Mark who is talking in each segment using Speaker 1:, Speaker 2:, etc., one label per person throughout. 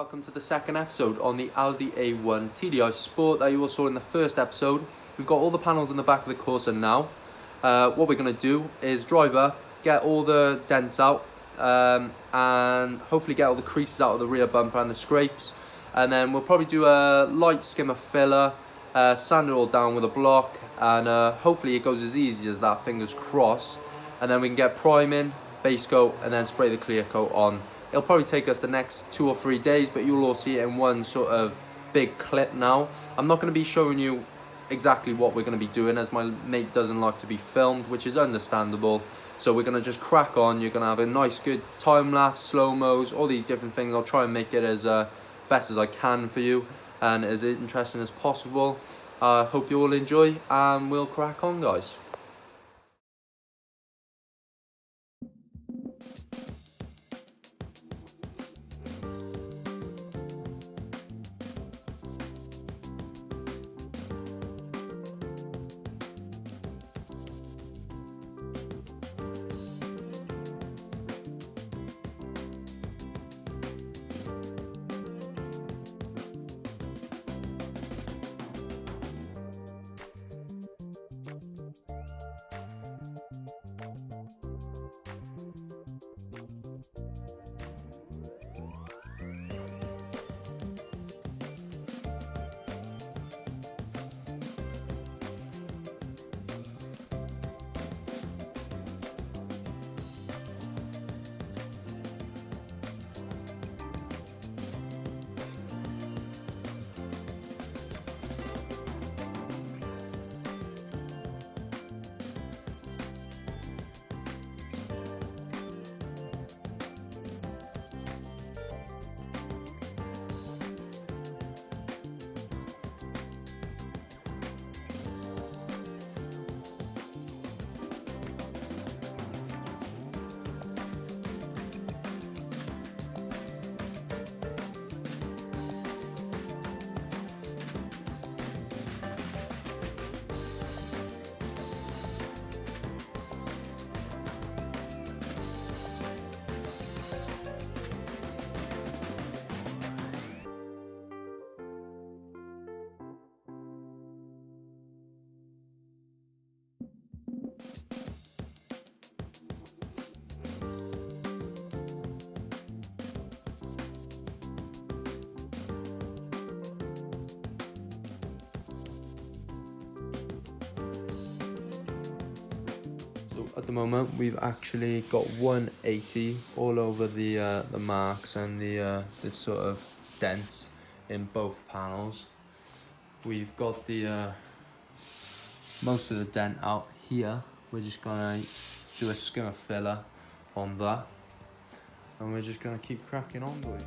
Speaker 1: welcome to the second episode on the Audi A1 TDI Sport that you all saw in the first episode. We've got all the panels in the back of the Corsa now. What we're going to do is drive up, get all the dents out, and hopefully get all the creases out of the rear bumper and the scrapes. And then we'll probably do a light skim of filler, sand it all down with a block, and hopefully it goes as easy as that, fingers crossed. And then we can get priming, base coat, and then spray the clear coat on. It'll probably take us the next 2 or 3 days, but you'll all see it in one sort of big clip now. I'm not going to be showing you exactly what we're going to be doing, as my mate doesn't like to be filmed, which is understandable. So we're going to just crack on. You're going to have a nice good time lapse, slow-mos, all these different things. I'll try and make it as best as I can for you and as interesting as possible. Hope you all enjoy, and we'll crack on, guys. At the moment, we've actually got 180 all over the marks and the sort of dents in both panels. We've got the most of the dent out here. We're just gonna do a skim of filler on that, and we're just gonna keep cracking on, boys.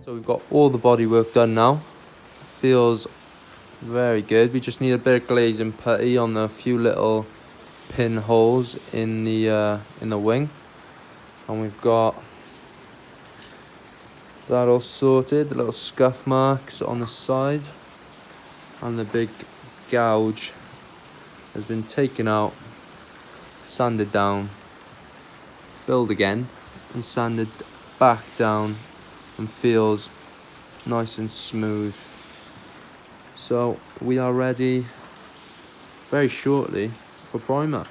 Speaker 1: So we've got all the bodywork done now. Feels very good. We just need a bit of glaze and putty on the few little pinholes in the wing, and we've got that all sorted. The little scuff marks on the side, and the big gouge has been taken out, sanded down, filled again, and sanded back down, and feels nice and smooth. So we are ready very shortly for primer.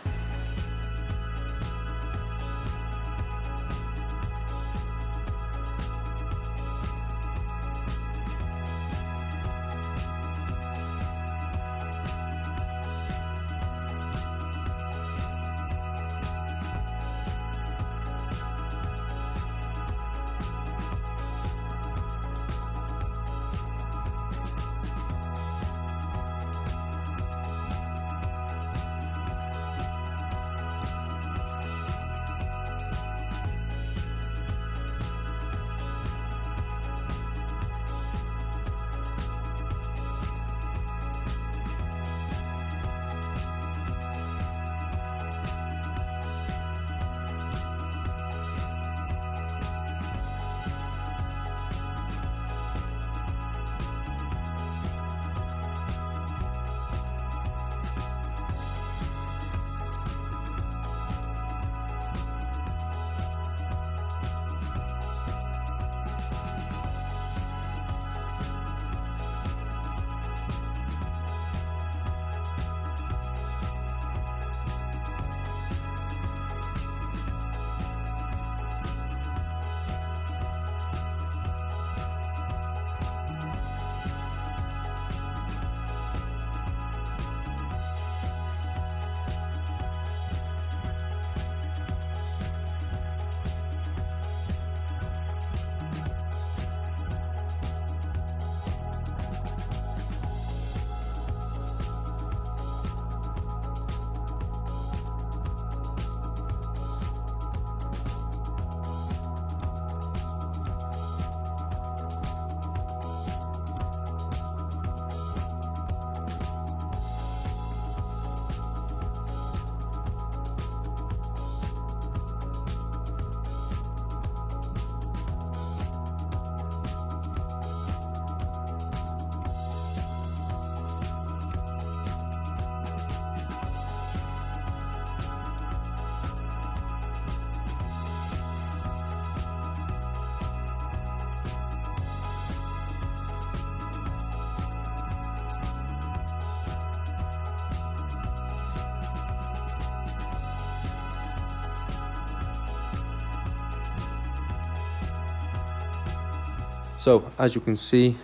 Speaker 1: So as you can see,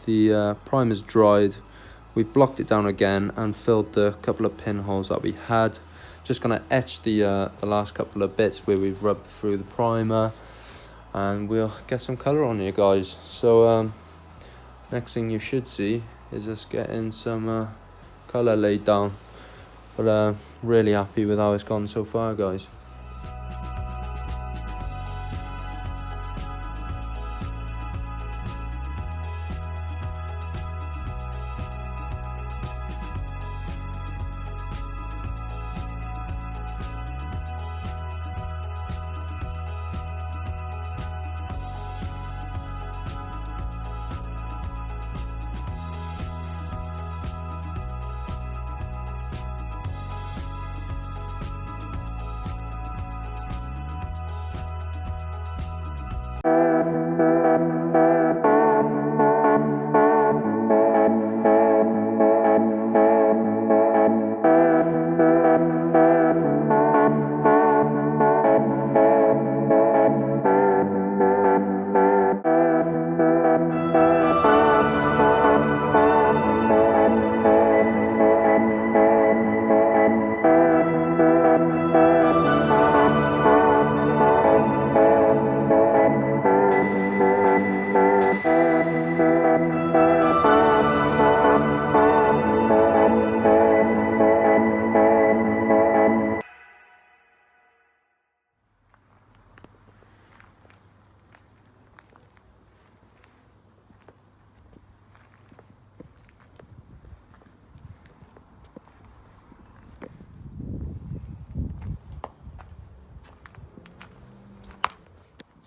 Speaker 1: the primer's dried. We've blocked it down again and filled the couple of pinholes that we had. Just gonna etch the last couple of bits where we've rubbed through the primer, and we'll get some colour on here, guys. So next thing you should see is us getting some colour laid down. But really happy with how it's gone so far, guys.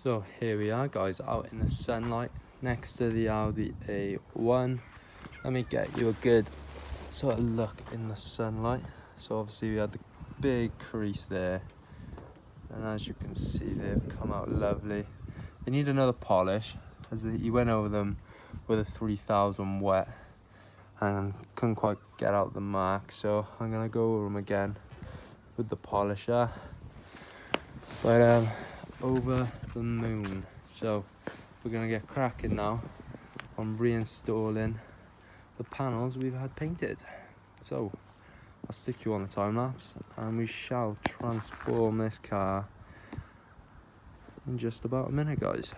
Speaker 1: So here we are guys, out in the sunlight next to the Audi A1. Let me get you a good sort of look in the sunlight. So obviously we had the big crease there, and as you can see they've come out lovely. They need another polish, as he went over them with a 3000 wet and couldn't quite get out the mark, so I'm gonna go over them again with the polisher. But over the moon. So we're gonna get cracking now on reinstalling the panels we've had painted. So I'll stick you on the time lapse and we shall transform this car in just about a minute, guys.